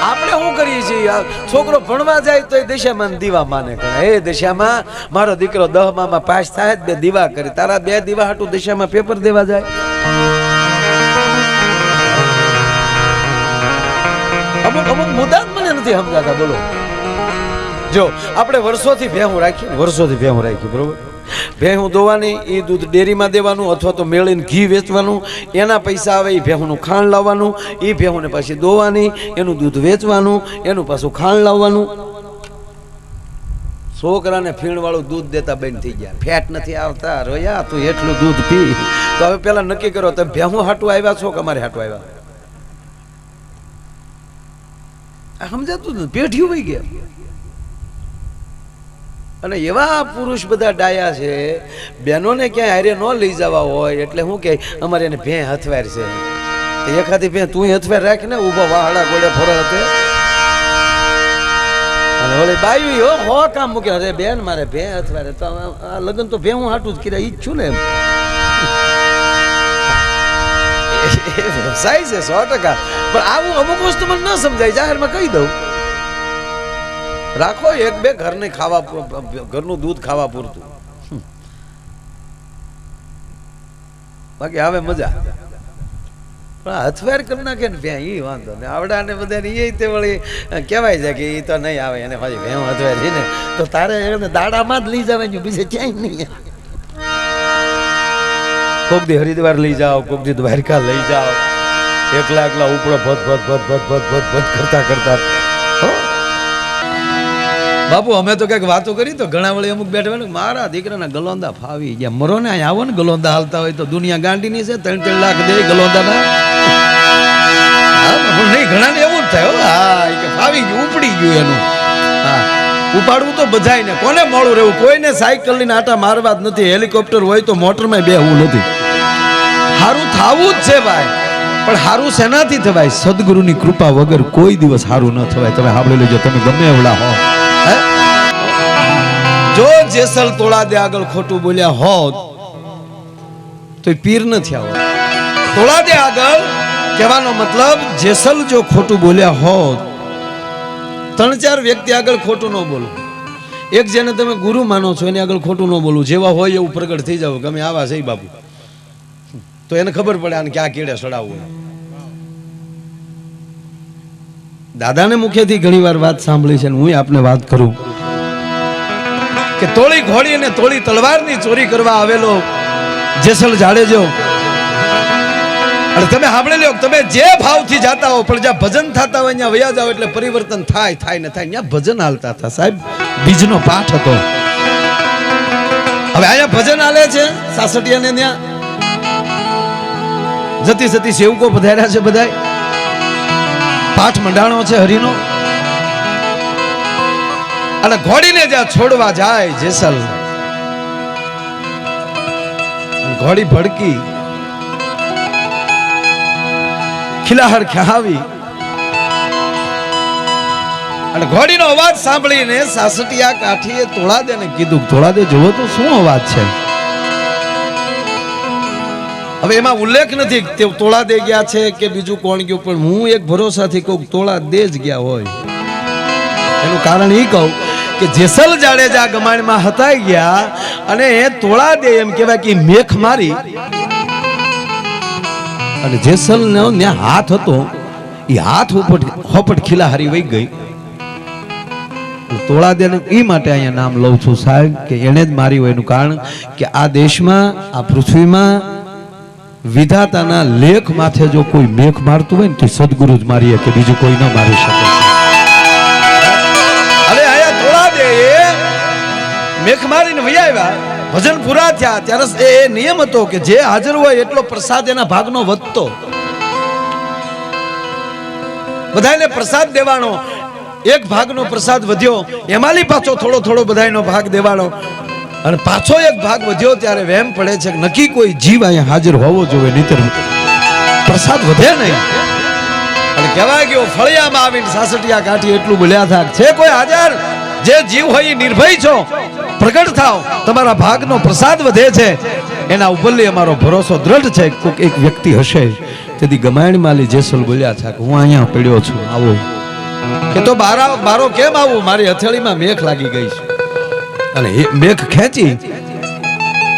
આપણે શું કરીએ છીએ? છોકરો ભણવા જાય તો એ દશામાં દીવા માને કરે. એ દશામાં મારો દીકરો 10માં પાસ થાય જ 2 દીવા કરે. તારા 2 દીવા હાટું દશામાં પેપર દેવા જાય? અમુક મુદ્દા મને નથી સમજાતા. બોલો, જો આપણે વર્ષોથી ભેહું રાખી બરોબર, ભેહું દોવાની, એ દૂધ ડેરીમાં દેવાનું અથવા તો મેળીને ઘી વેચવાનું, એના પૈસા આવે એ ભેહુંનું ખાંડ લાવવાનું, એ ભેહુંને પાછી દોવાની, એનું દૂધ વેચવાનું, એનું પાછું ખાંડ લાવવાનું. છોકરાને ફીણવાળું દૂધ દેતા બંધ થઈ ગયા. ફેટ નથી આવતા, રોયા તું એટલું દૂધ પી. તો હવે પેલા નક્કી કરો, તમે ભેહું હાટું આવ્યા છો કે અમારે હાટું આવ્યા? સમજાતું ને, પેઢીઓ વહી ગયા. અને એવા પુરુષ બધા ડાયા છે, બહેનોને ક્યાંય હારે ન લઈ જવા હોય એટલે શું કે અમારે એને ભે હથવાર છે. એખાદી ભે તું હથવાર રાખ ને, ઉભા વાહડા ગોળે ફરો હતો. અને ઓલે બાયુ હો કામ મૂકે, અરે બેન મારે ભે હથવારે, તો આ લગ્ન તો ભે હું હાટું જ કર્યા, ઈ જ છું ને. એમ વ્યવસાય છે 100%. પણ આવું અમુક વસ્તુ મને ન સમજાય, જાહેરમાં કહી દઉં. રાખો 1-2 ઘરને ખાવા, ઘરનું દૂધ ખાવા પૂરતું, બાકી આવે મજા. પણ હથવાર કરી નાખે ને ભ્યાં, એ વાંધો ને. આવડા ને બધા એ તે વળી કહેવાય છે કે એ તો નહીં આવે, એને પાછી ભેં હથવાર છે ને, તો તારે એને દાડામાં જ લઈ જવાનું, બીજે ક્યાંય નહીં. કોક દી હરિદ્વાર લઈ જાઓ, કોક દી દ્વારકા લઈ જાઓ, એકલા ઉપડો ભદ કરતા કરતા. બાપુ અમે તો કઈક વાતો કરી તો ઘણા વળી અમુક બેઠા મારા દીકરાના ગલોંદા ફાવી ગયા. મરો ને અહીં આવો ને, ગલોંદા હાલતા હોય તો દુનિયા ગાંડીની છે. 3-3 લાખ દે ગલોંદાના. નહીં, ઘણા ને એવું જ થાય. હા, કે ફાવી ગયું, ઉપડી ગયું એનું. હા, ઉપાડવું તો બધાય ને, કોને મોડું રહેવું? કોઈને સાયકલ લઈને આટા મારવા જ નથી. હેલિકોપ્ટર હોય તો મોટરમાં બેહવું નથી. હારું થાવું જ છે ભાઈ, પણ હારું શેનાથી થવાય? સદગુરુની કૃપા વગર કોઈ દિવસ હારું ન થવાય. તમે સાંભળી લેજો, તમે ગમે એવડા હો. જો જેસલ તોળા દે આગળ ખોટું બોલ્યા હોત તો પીર ન થયા હોત. તોળા દે આગળ કહેવાનો મતલબ, જેસલ જો ખોટું બોલ્યા હોત, 3-4 વ્યક્તિ આગળ ખોટું ન બોલો. એક જેને તમે ગુરુ માનો છો એની આગળ ખોટું ન બોલવું. જેવા હોય એવું પ્રગટ થઈ જાવ, ગમે આવા છે બાપુ, તો એને ખબર પડે આને ક્યાં કેડે સડાવવું. દાદાને મુખેથી ઘણી વાર વાત સાંભળી છે, હું આપને વાત કરું કે તોળી ઘોડી અને તોળી તલવારની ચોરી કરવા આવેલો જેસલ જાડેજો. અને તમે સાંભળી લો, તમે જે ભાવથી જાતા હો, પણ જ્યાં ભજન થતા હોય ત્યાં વયા જાવ એટલે પરિવર્તન થાય ને થાય. ત્યાં ભજન હાલતા હતા સાહેબ, બીજનો પાઠ હતો. હવે અહીંયા ભજન હાલે છે સાસટિયાને, ત્યાં જતી જતી સેવકો પધાર્યા છે, બધાય પાઠ મંડાણો છે હરિનો. અને ઘોડીને જ્યાં છોડવા જાય જેસલ, ઘોડી ભડકી, ખિલાહર ખ્યાવી, અને ઘોડીનો અવાજ સાંભળીને સાસટિયા કાઠીએ તોળાદેને કીધું, તોળાદે જોવો તો શું અવાજ છે. હવે એમાં ઉલ્લેખ નથી તે તોળાદે ગયા છે કે બીજું કોણ ગયું, પણ હું એક ભરોસાથી કહું, તોળાદે જ ગયા હોય. એનું કારણ એ કહું કે જેસલ જાડેજા ગમાણમાં હતાઈ ગયા, અને તોળાદે એમ કહેવાય કે મેખ મારી, અને જેસલ નો હાથ હતો, એ હાથ ઉપર હોપટ ખીલાહારી વહી ગઈ. તોળાદે એ માટે અહીંયા નામ લઉં છું સાહેબ કે એને જ મારી હોય. એનું કારણ કે આ દેશમાં, આ પૃથ્વીમાં વિધાતાના લેખ માથે જો કોઈ મેખ મારતું હોય ને તો સદગુરુ જ મારીએ, કે બીજું કોઈ ન મારી શકે. હવે આયા તોળાદે મેખ મારીને વહી આવ્યા. ભજન પૂરા થયા ત્યારે એ નિયમ હતો કે જે હાજર હોય એટલો પ્રસાદ એના ભાગનો વધતો. બધાને પ્રસાદ દેવાનો, એક ભાગનો પ્રસાદ વધ્યો, એમાંથી પાછો થોડો થોડો બધાનો ભાગ દેવાનો, અને પાછો એક ભાગ વધ્યો. ત્યારે વેમ પડે છે કે નક્કી કોઈ જીવ અહીંયા હાજર હોવો જોઈએ, નહીતર પ્રસાદ વધે નહીં. અને કહેવાય ગયો ફળિયામાં આવીને સાસટિયા કાઠી એટલું બોલ્યા હતા, છે કોઈ હાજર? જે જીવ હોય એ નિર્ભય છો, પ્રગટ થાવ, તમારા ભાગનો પ્રસાદ વધે છે. એના ઉપરથી અમારો ભરોસો દ્રઢ છે. કોઈક એક વ્યક્તિ હશે. તેથી ગમાયણ માલી જેસલ બોલ્યા હતા કે હું અહીંયા પડ્યો છું, આવો. કે તો બારો કેમ આવું, મારી હથેળીમાં મેખ લાગી ગઈ છે. અને એ મેખ ખેંચી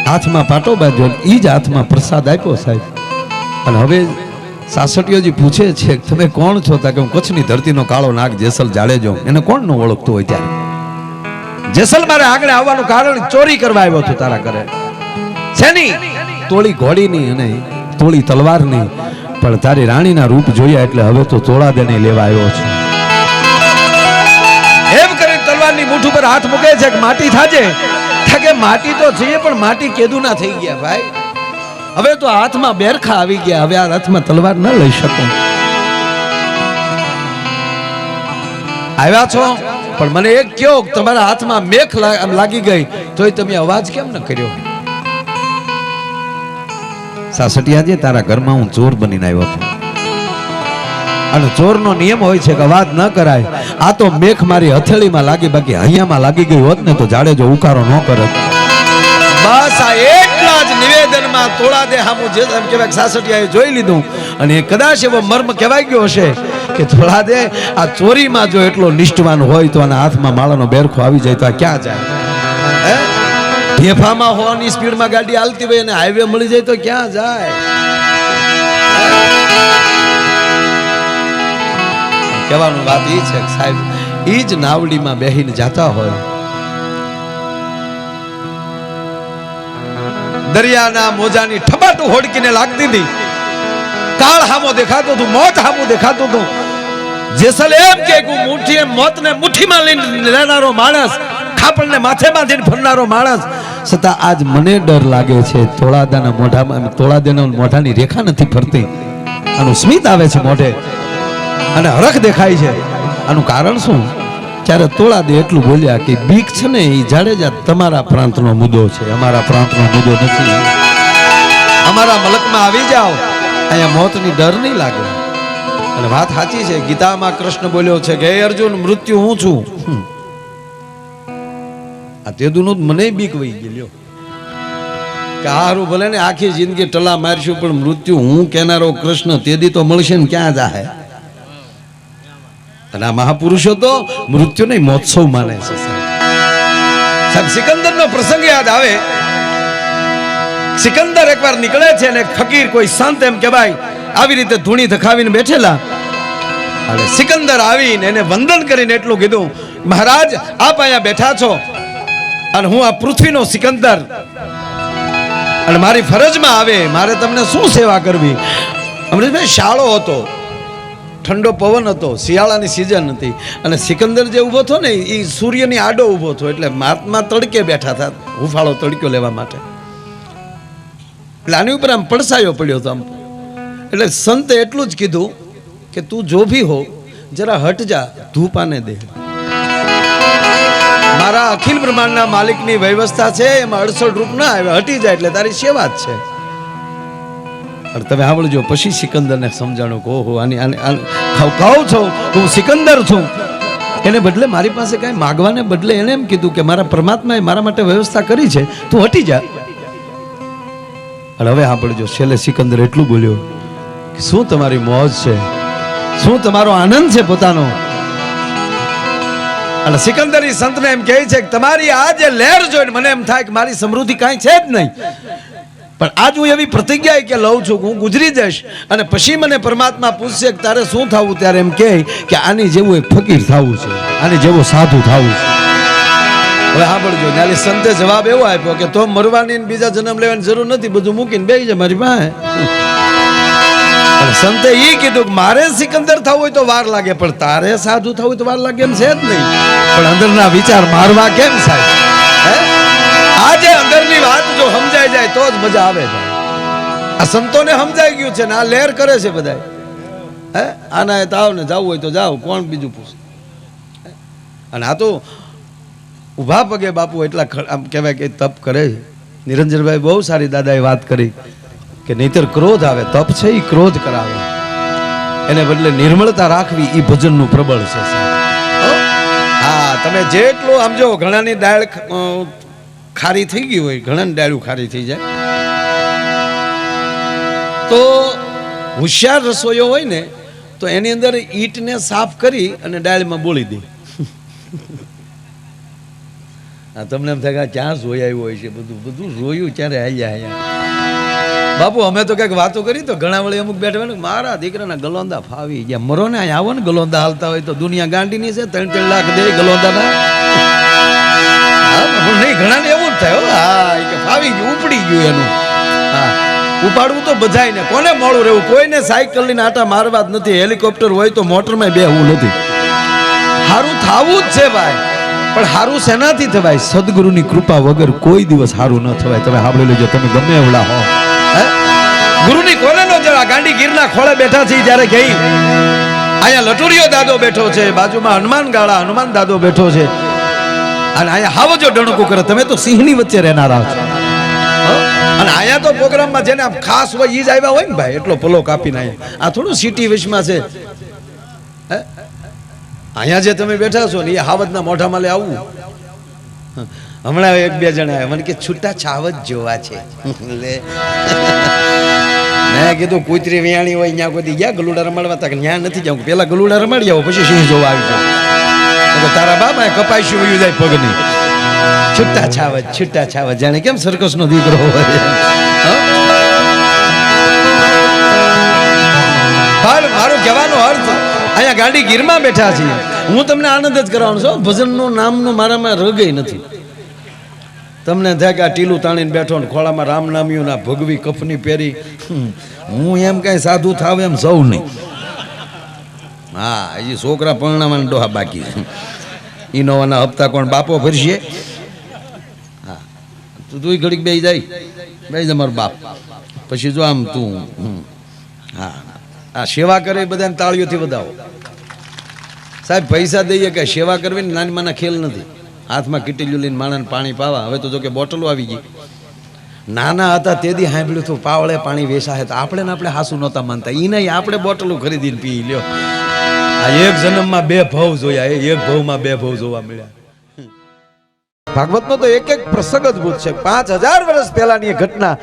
હાથમાં પાટો બાંધ્યો, ઈ જ હાથમાં પ્રસાદ આપ્યો સાહેબ. અને હવે સાસટીયોજી પૂછે છે તમે કોણ છો? તા કે હું કચ્છની ધરતીનો કાળો નાગ જેસલ જાડેજો. એને કોણ ન ઓળખતું હોય ત્યારે? જેસલ મારે આગળ આવવાનું કારણ ચોરી કરવા આવ્યો છું તારા ઘરે. શેની? તોળી ઘોડીની અને તોળી તલવારની. પણ તારી રાણીના રૂપ જોયા એટલે હવે તો તોળા દેને લેવા આવ્યો છે. એમ કરી તલવારની મૂઠ ઉપર હાથ મૂકે છે કે માટી થાજે. કે માટી તો છે પણ માટી કેદું ના થઈ ગયા ભાઈ. હવે તો હાથમાં બેરખા આવી ગયા, હવે આ હાથમાં તલવાર ન લઈ શકો. આવ્યા છો પણ મને એક કયો, તમારા હાથમાં મેખ લાગી ગઈ તોય તમે અવાજ કેમ ન કર્યો? સાસટિયાજી તારા ઘરમાં હું ચોર બનીને આવ્યો છું અને ચોરનો નિયમ હોય છે કે અવાજ ન કરાય. આ તો મેખ મારી હથેળીમાં લાગી, બાકી હૈયામાં લાગી ગઈ હોત ને તો જાડેજો ઉકારો ન કરત. બસ આ એટલા જ નિવેદનમાં તોળા દે હામું જે એમ કહેવાય સાસટિયાએ જોઈ લીધું અને કદાચ એવો મર્મ કહેવાય ગયો હશે કે તોળા દે આ ચોરીમાં જો એટલો નિષ્ઠવાન હોય તો આના હાથમાં માળાનો બેરખો આવી જાય તો આ ક્યાં જાય? હે ઢેફામાં હોવાની સ્પીડમાં ગાડી હાલતી હોય અને હાઈવે મળી જાય તો ક્યાં જાય? કહેવાનું વાત એ છે કે સાહેબ ઈ જ નાવડીમાં બેહીને જાતા હોય, દરિયાના મોજાની ઠબાટું હોડકીને લાગતી હતી, કાળ હામો દેખાતો હતું, મોત હામો દેખાતો હતું. જેસલ એમ કે હું મુઠ્ઠી મોતને મુઠ્ઠીમાં લઈને લેનારો માણસ, ખાપણને માથે બાંધીને ફરનારો માણસ, છતાં આજ મને ડર લાગે છે. તોળાદાના મોઢામાં, તોળાદાના મોઢાની રેખા નથી ફરતી, આનું સ્મિત આવે છે મોઢે અને હરખ દેખાય છે. આનું કારણ શું? ત્યારે તોળાદે એટલું બોલ્યા કે બીક છે ને એ જાડેજા તમારા પ્રાંતનો મુદ્દો છે, અમારા પ્રાંતનો મુદ્દો નથી. અમારા મલકમાં આવી જાઓ, અહીંયા મોતની ડર નહીં લાગે. અને વાત સાચી છે, ગીતામાં કૃષ્ણ બોલ્યો છે કે હે અર્જુન મૃત્યુ હું છું. આ તેદુનું મને બીક વહી ગયો કે હારું ભલે ને આખી જિંદગી ટલા મારશું પણ મૃત્યુ હું કેનારો કૃષ્ણ તેદી તો મળશે ને ક્યાં જાહે? અને આ મહાપુરુષો તો મૃત્યુ નહીં મહોત્સવ માને છે સાહેબ. સિકંદર નો પ્રસંગ યાદ આવે. સિકંદર એકવાર નીકળે છે અને ફકીર કોઈ સંત એમ કહેવાય આવી રીતે ધૂણી ધખાવીને બેઠેલા. અને સિકંદર આવીને એને વંદન કરીને એટલું કીધું, મહારાજ આપ અહીંયા બેઠા છો અને હું આ પૃથ્વીનો સિકંદર અને મારી ફરજમાં આવે મારે તમને શું સેવા કરવી? અમૃતભાઈ શાળો હતો, ઠંડો પવન હતો, શિયાળાની સિઝન હતી અને સિકંદર જે ઊભો હતો ને એ સૂર્યની આડો ઊભો હતો એટલે મહાત્મા તડકે બેઠા હતા હુફાળો તડક્યો લેવા માટે. એટલે આની ઉપર આમ પડસાયો પડ્યો હતો આમ. એટલે સંતે એટલું જ કીધું કે તું જો ભી હો જરા હટ જા, ધૂપ આને દે. મારા અખિલ બ્રહ્માંડના માલિકની વ્યવસ્થા છે, એમાં અડસઠ રૂપ ના આવે, હટી જાય એટલે તારી સેવા જ છે. અને તમે આવડજો. પછી સિકંદરને સમજાણું કે ઓહો આની કહું છું હું સિકંદર છું, એને બદલે મારી પાસે કાંઈ માગવાને બદલે એને એમ કીધું કે મારા પરમાત્માએ મારા માટે વ્યવસ્થા કરી છે, તું હટી જા. અને હવે સાંભળજો, છેલ્લે સિકંદર એટલું બોલ્યો કે શું તમારી મોજ છે, શું તમારો આનંદ છે પોતાનો? અને સિકંદરી સંતને એમ કહે છે કે તમારી આ જે લહેર જોઈને મને એમ થાય કે મારી સમૃદ્ધિ કાંઈ છે જ નહીં, પણ આજ હું એવી પ્રતિજ્ઞા કે લઉં છું કે હું ગુજરી જઈશ અને પછી મને પરમાત્મા પૂછશે કે તારે શું થવું, ત્યારે એમ કહે કે આની જેવું એક ફકીર થવું છે, આની જેવો સાધુ થવું છે. હવે સાંભળજો, નાલી સંતે જવાબ એવો આપ્યો કે તો મરવાની બીજા જન્મ લેવાની જરૂર નથી, બધું મૂકીને બેસી જાય મારી પાસે. અને સંતે એ કીધું કે મારે સિકંદર થવું હોય તો વાર લાગે, પણ તારે સાધુ થવું હોય તો વાર લાગે એમ છે જ નહીં. પણ અંદરના વિચાર મારવા કેમ સાહેબ? આજે અંદરની વાત જો સમજાઈ જાય તો જ મજા આવે છે. આ સંતોને સમજાઈ ગયું છે ને આ લહેર કરે છે બધા. હે આના તાવ ને જવું હોય તો જાઓ, કોણ બીજું પૂછે? અને આ તો ઉભા પગે બાપુ એટલા આમ કહેવાય કે તપ કરે છે. નિરંજનભાઈ બહુ સારી દાદાએ વાત કરી કે નહીતર ક્રોધ આવે, તપ છે એ ક્રોધ કરાવે, એને બદલે નિર્મળતા રાખવી એ ભજનનું પ્રબળ છે. હા તમે જેટલું આમ જો ઘણાની દાળ ખારી થઈ ગઈ હોય, ઘણાની ડાળું ખારી થઈ જાય તો હોશિયાર રસોઈયો હોય ને તો એની અંદર ઈંટને સાફ કરી અને ડાળમાં બોળી દે. તમને એમ થાય કે ક્યાં જોઈ આવ્યું હોય છે, બધું જોયું ક્યારે આયા. બાપુ અમે તો કઈક વાતો કરી તો ઘણા વળી અમુક બેઠા હોય ને મારા દીકરાના ગલોંદા ફાવી ગયા. મરો ને અહીંયા આવો ને ગલોંદા હાલતા હોય તો દુનિયા ગાંડીની છે, 3-3 લાખ દે ગલોંદાના. નહીં ઘણા ને એવું જ થાય. હા કે ફાવી ગયું, ઉપડી ગયું એનું. હા ઉપાડવું તો બધાય ને, કોને મોડું રહેવું, કોઈને સાયકલ લઈને આટા મારવા જ નથી, હેલિકોપ્ટર હોય તો મોટરમાં બેહવું નથી. હારું થાવું જ છે ભાઈ, પણ હારું શેનાથી થવાય? સદગુરુની કૃપા વગર કોઈ દિવસ હારું ન થવાય. તમે સાંભળી લેજો, તમે ગમે એવડા હો, ગુરુની કોને નો જરા. ગાંડી ગીરના ખોળે બેઠા છે જ્યારે ગઈ, અહીંયા લટુરિયો દાદો બેઠો છે, બાજુમાં હનુમાન ગાળા હનુમાન દાદો બેઠો છે, અને અહીંયા હાવજો ડણકું કરે. તમે તો સિંહની વચ્ચે રહેનારા છો. અને અહીંયા તો પ્રોગ્રામમાં જેને ખાસ હોય ઈ જ આવ્યા હોય ને ભાઈ, એટલો પલો કાપીને અહીંયા. આ થોડું સિટી વિશમાં છે. અહીંયા જે તમે બેઠા છો ને એ હાવજના મોઢામાં લે આવવું. હમણાં 1-2 જણા આવ્યા, મને કે છૂટા છાવજ જોવા છે. મેં કીધું કૂતરી વિયાણી હોય ત્યાં કોઈ ગયા ગલુડા રમાડવા, તા ત્યાં નથી જાઉં, પેલા ગલુડા રમાડી આવો પછી સિંહ જોવા આવી જાવ. તારા બાપા કપાઈ વયું જાય પગની. છૂટા છાવજ જાણે કેમ સર્કસ નો દીકરો હોય. મારું કહેવાનો અર્થ, અહીંયા ગાંડી ગીરમાં બેઠા છીએ, હું તમને આનંદ જ કરાવવાનો છું. ભજનનું નામનું મારામાં રગઈ નથી. તમને થાય કે આ ટીલું તાણીને બેઠો ને ખોળામાં રામ નામ્યું ના ભગવી કફની પહેરી, હું એમ કઈ સાધુ થાવ એમ સૌ નહીં. હા હજી છોકરા પરણામાં ડોહા બાકી, ઇનોવાના હપ્તા કોણ બાપો ભરશે? હા તું ઘડીક બે જાય મારો બાપ, પછી જો આમ તું. હા આ સેવા કરે બધાને તાળીઓથી વધાવો. સાહેબ પૈસા દઈએ કે સેવા કરવી ને નાની માના ખેલ નથી. હાથમાં કીટીલું લઈને માણસને પાણી પાવા. હવે તો જો કે બોટલો આવી ગઈ. નાના હતા તેથી સાંભળ્યું હતું પાવળે પાણી વેચાય, તો આપણે ને આપણે હાસુ નહોતા માનતા. એ નહીં, આપણે બોટલો ખરીદીને પી લ્યો. આ એક જન્મમાં 2 ભવ જોયા, એક ભવમાં 2 ભવ જોવા મળ્યા. ભાગવતનો તો એક પ્રસંગ અદભુત છે. 5000 વર્ષ પહેલાની ઘટના,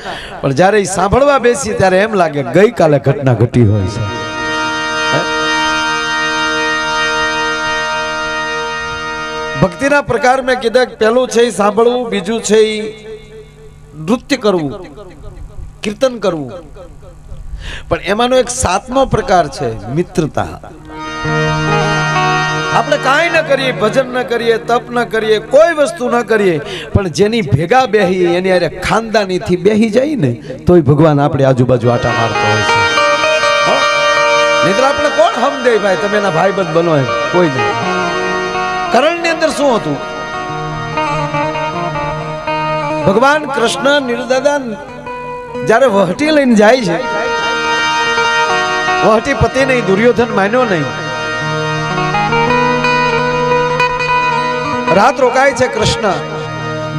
પણ જ્યારે સાંભળવા બેસી ત્યારે એમ લાગે ગઈકાલે ઘટના ઘટી હોય છે. ભક્તિના પ્રકાર મેં કીધા, પહેલું છે સાંભળવું, બીજું છે નૃત્ય કરવું, કીર્તન કરવું, પણ એમાંનો એક 7મો પ્રકાર છે મિત્રતા. આપણે કાંઈ ન કરીએ, ભજન ન કરીએ, તપ ન કરીએ, કોઈ વસ્તુ ન કરીએ, પણ જેની ભેગા બેહી એની અરે ખાનદાનીથી બેહી જાય ને તોય ભગવાન આપણે આજુબાજુ આટા મારતો હોય છે. નહીં આપણે કોણ સમજે ભાઈ તમે એના ભાઈબંધ બનો એમ કોઈ નહીં. કરણની અંદર શું હતું? ભગવાન કૃષ્ણ નિર્દાદા જ્યારે વહટી લઈને જાય છે, વહટી પતિ નહીં, દુર્યોધન માન્યો નહીં. રાત રોકાય છે કૃષ્ણ.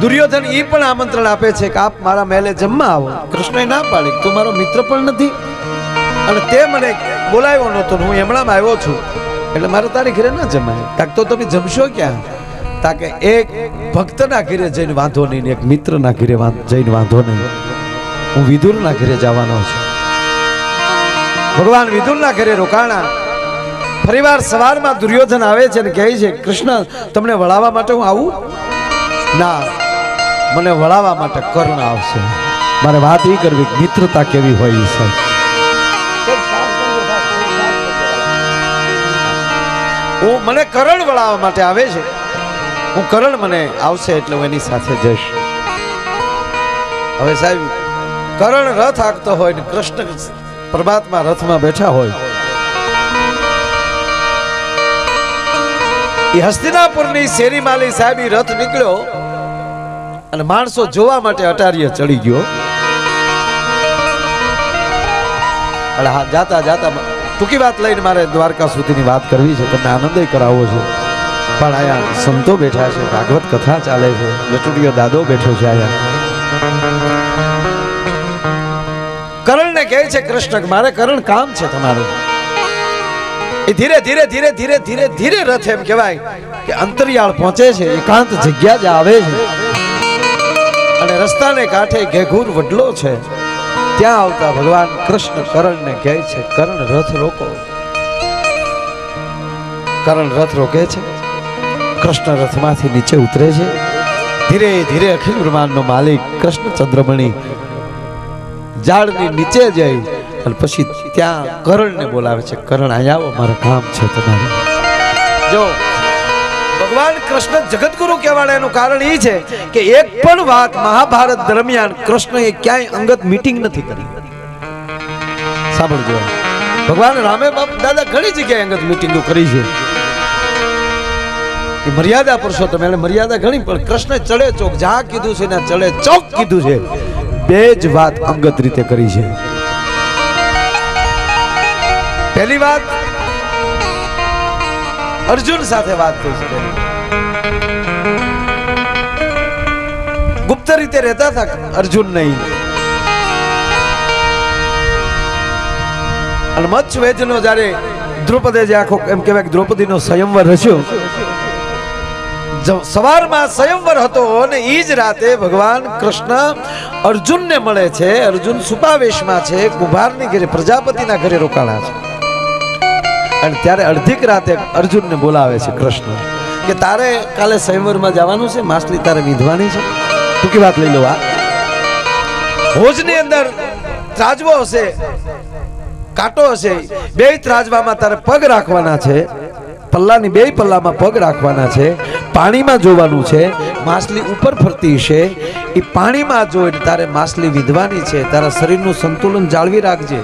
દુર્યોધન ઈ પણ આમંત્રણ આપે છે કે આપ મારા મહેલે જમવા આવો. કૃષ્ણએ ના પાડી, તું મારો મિત્ર પણ નથી અને તે મને બોલાવ્યો નહોતો, હું હમણાં આવ્યો છું, એટલે મારે તારી ઘરે ના જમાય. તાક તો તમે જમશો ક્યાં? તાકે એક ભક્તના ઘરે જઈને વાંધો નહીં, એક મિત્રના ઘરે જઈને વાંધો નહીં. હું વિદુરના ઘરે જવાનો છું. ભગવાન વિદુરના ઘરે રોકાણા. ફરીવાર સવારમાં દુર્યોધન આવે છે અને કહે છે કૃષ્ણ તમને વળાવવા માટે હું આવું? ના, મને વળાવવા માટે કર્ણ આવશે. મારે વાત એ કરવી મિત્રતા કેવી હોય છે. મને કરણ વળાવવા માટે આવે છે, હું કરણ મને આવશે એટલે હું એની સાથે જઈશ. હવે સાહેબ કરણ રથ હાંકતો હોય ને કૃષ્ણ પરમાત્મા રથમાં બેઠા હોય. એ હસ્તિનાપુરની શેરી માલી સાહેબ રથ નીકળ્યો અને માણસો જોવા માટે અટારીએ ચડી ગયો. જાતા જાતા ટૂંકી વાત લઈને મારે દ્વારકા સુધીની વાત કરવી છે, તમને આનંદ કરાવવો છે. પણ અહીંયા સંતો બેઠા છે, ભાગવત કથા ચાલે છે, લટુડિયો દાદો બેઠો છે. અહીંયા કરણને કહે છે કૃષ્ણ મારે કરણ કામ છે તમારું. એ ધીરે ધીરે ધીરે ધીરે ધીરે ધીરે રથ એમ કહેવાય કે અંતરિયાળ પહોંચે છે, એકાંત જગ્યા જ આવે છે અને રસ્તાને કાંઠે ઘેઘૂર વડલો છે. ત્યાં આવતા ભગવાન કૃષ્ણ કરણને કહે છે કરણ રથ રોકો. કર્ણ રથ રોકે છે, કૃષ્ણ રથમાંથી નીચે ઉતરે છે. ધીરે ધીરે અખિલ બ્રહ્માંડનો માલિક કૃષ્ણ ચંદ્રમણી ઝાડની નીચે જાય અને પછી ત્યાં કર્ણને બોલાવે છે. કર્ણ અહીંયા આવો, મારે કામ છે તમારે. જો ભગવાન કૃષ્ણ જગતગુરુ કહેવાના એનું કારણ એ છે કે એક પણ વાત મહાભારત દરમિયાન કૃષ્ણએ ક્યાંય અંગત મીટિંગ નથી કરી. સાંભળજો, ભગવાન રામે બાપ દાદા ઘણી જગ્યાએ અંગત મીટિંગો કરી છે. એ મર્યાદા પુરુષોત્તમ, એને મર્યાદા ઘણી, પણ કૃષ્ણે ચડે ચોક જ્યાં કીધું છે ને ચડે ચોક કીધું છે. બે જ વાત અંગત રીતે કરી છે. પહેલી વાત અર્જુન સાથે વાત થઈ છે. ગુપ્ત રીતે રહેતા હતા અર્જુન નહીં. અને મચ્છ વેદનો જ્યારે દ્રૌપદી જે આખો એમ કહેવાય કે દ્રૌપદીનો સ્વયંવર રચ્યો, સવારમાં સ્વયંવર હતો અને એ જ રાતે ભગવાન કૃષ્ણ અર્જુનને મળે છે. અર્જુન સુપાવેશમાં છે, કુંભારની ઘરે પ્રજાપતિના ઘરે રોકાણા છે. અને ત્યારે અડધીક રાતે અર્જુનને બોલાવે છે કૃષ્ણ કે તારે કાલે સ્વયંવરમાં જવાનું છે, માછલી તારે વિંધવાની છે. ટૂંકી વાત લઈ લો. આ ભોજની અંદર ત્રાજવો હશે, કાંટો હશે, બે ત્રાજવામાં તારે પગ રાખવાના છે. પલ્લાની બે પલ્લામાં પગ રાખવાના છે. પાણીમાં જોવાનું છે, માછલી ઉપર ફરતી છે. એ પાણીમાં જોઈને તારે માછલી વિંધવાની છે. તારા શરીરનું સંતુલન જાળવી રાખજે.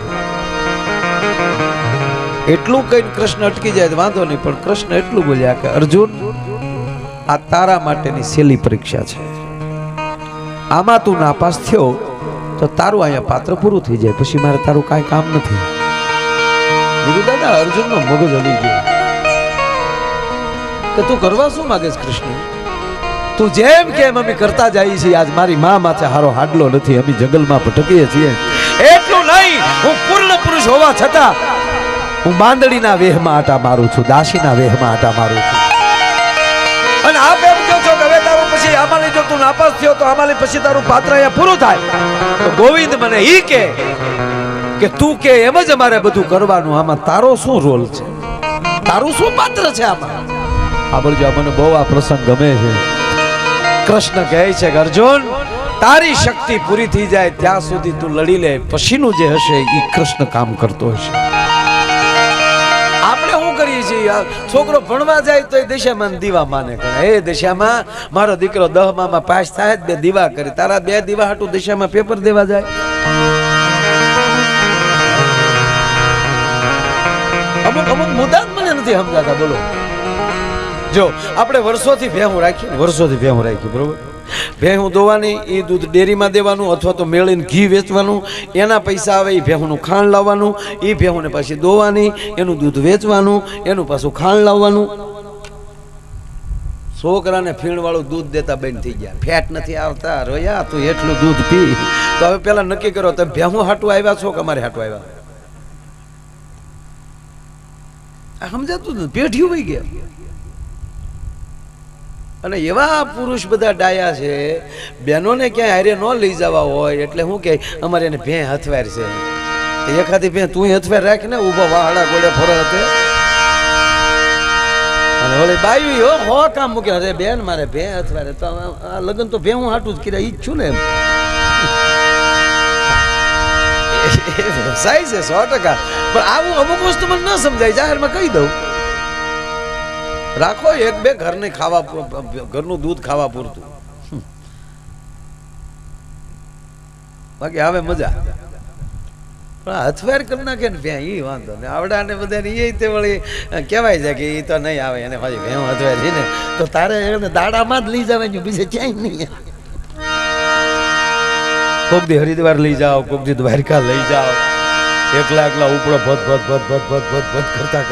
એટલું કહીને કૃષ્ણ અટકી જાય વાંધો નહીં, પણ કૃષ્ણ એટલું બોલ્યા કે અર્જુન, આ તારા માટેની સહેલી પરીક્ષા છે. આમાં તું નાપાસ થયો તો તારું અહીંયા પાત્ર પૂરું થઈ જાય, પછી મારે તારું કાંઈ કામ નથી. બીજું દાદા અર્જુનનો મગજ હલી ગયો કે તું કરવા શું માંગે છે કૃષ્ણ? તું જેમ કેમ અમે કરતા જઈએ છીએ. આજ મારી મા માથે હારો હાડલો નથી, અમે જંગલમાં ભટકીએ છીએ. એટલું નહીં, હું પૂર્ણ પુરુષ હોવા છતાં હું બાંદડીના વેહમાં આટા મારું છું, દાસીના વેહમાં આટા મારું છું. અને આપ એમ કહો છો કે હવે તારું પછી આમાંની જો તું નાપાસ થયો તો આમાંની પછી તારું પાત્ર અહીંયા પૂરું થાય. તો ગોવિંદ મને ઈ કે તું કે એમ જ અમારે બધું કરવાનું. આમાં તારો શું રોલ છે? તારું શું પાત્ર છે આમાં? આ બોલજો, મને બહુ આ પ્રસંગ ગમે છે. કૃષ્ણ કહે છે કે અર્જુન, તારી શક્તિ પૂરી થઈ જાય ત્યાં સુધી તું લડી લે, પછીનું જે હશે એ કૃષ્ણ કામ કરતો હશે. આપણે શું કરીએ છીએ? છોકરો ભણવા જાય તો એ દિશામાં દીવા માને કરે. એ દિશામાં મારો દીકરો 10માં પાસ થાય, 2 દીવા કરે. તારા 2 દીવા હાટું દિશામાં પેપર દેવા જાય? અમુક મુદ્દા મને નથી સમજાતા. બોલો, જો આપણે વર્ષોથી ભેહું રાખી, બરોબર? ભેહું દોવાની, એ દૂધ ડેરીમાં દેવાનું અથવા તો મેળીને ઘી વેચવાનું. એના પૈસા આવે એ ભેહુંનું ખાંડ લાવવાનું, એ ભેહુંને પાછી દોવાની, એનું દૂધ વેચવાનું, એનું પાછું ખાંડ લાવવાનું. છોકરાને ફીણવાળું દૂધ દેતા બંધ થઈ ગયા. ફેટ નથી આવતા, રોયા તું એટલું દૂધ પી. તો હવે પેલા નક્કી કરો, તમે ભેહું હાટું આવ્યા છો કે અમારે હાટું આવ્યા? સમજાતું નથી, પેઢીઓ વહી ગયા. અને એવા પુરુષ બધા ડાયા છે, બહેનોને ક્યાંય હારે ન લઈ જવા હોય એટલે શું કે અમારે એને ભે હથવાર છે. એખાદી ભે તું હથવાર રાખ ને, ઉભા વાહડા ગોળે ફરો હતો. અને ઓલી બાયું હો કામ મૂકે, અરે બેન મારે ભે હથવારે. તો આ લગ્ન તો ભે હું હાટું જ કર્યા, ઈ જ છું ને. વ્યવસાય છે 100%. પણ આવું અમુક વસ્તુ મને ન સમજાય, જાહેરમાં કહી દઉં. રાખો 1-2 ઘરને ખાવા, ઘરનું દૂધ ખાવા પૂરતું. બાકી આવે મજા. પણ હથવાર કરી નાખે ને ભ્યાં, એ વાંધો ને. આવડા ને બધા એ તે વળી કહેવાય છે કે એ તો નહીં આવે, એને પાછી ભેં હથવાર છે ને તો તારે એને દાડામાં જ લઈ જવાનું, બીજે ક્યાંય નહીં. કોક દી હરિદ્વાર લઈ જાઓ, કોક દી દ્વારકા લઈ જાઓ. એકલા ઉપડો ભત કરતા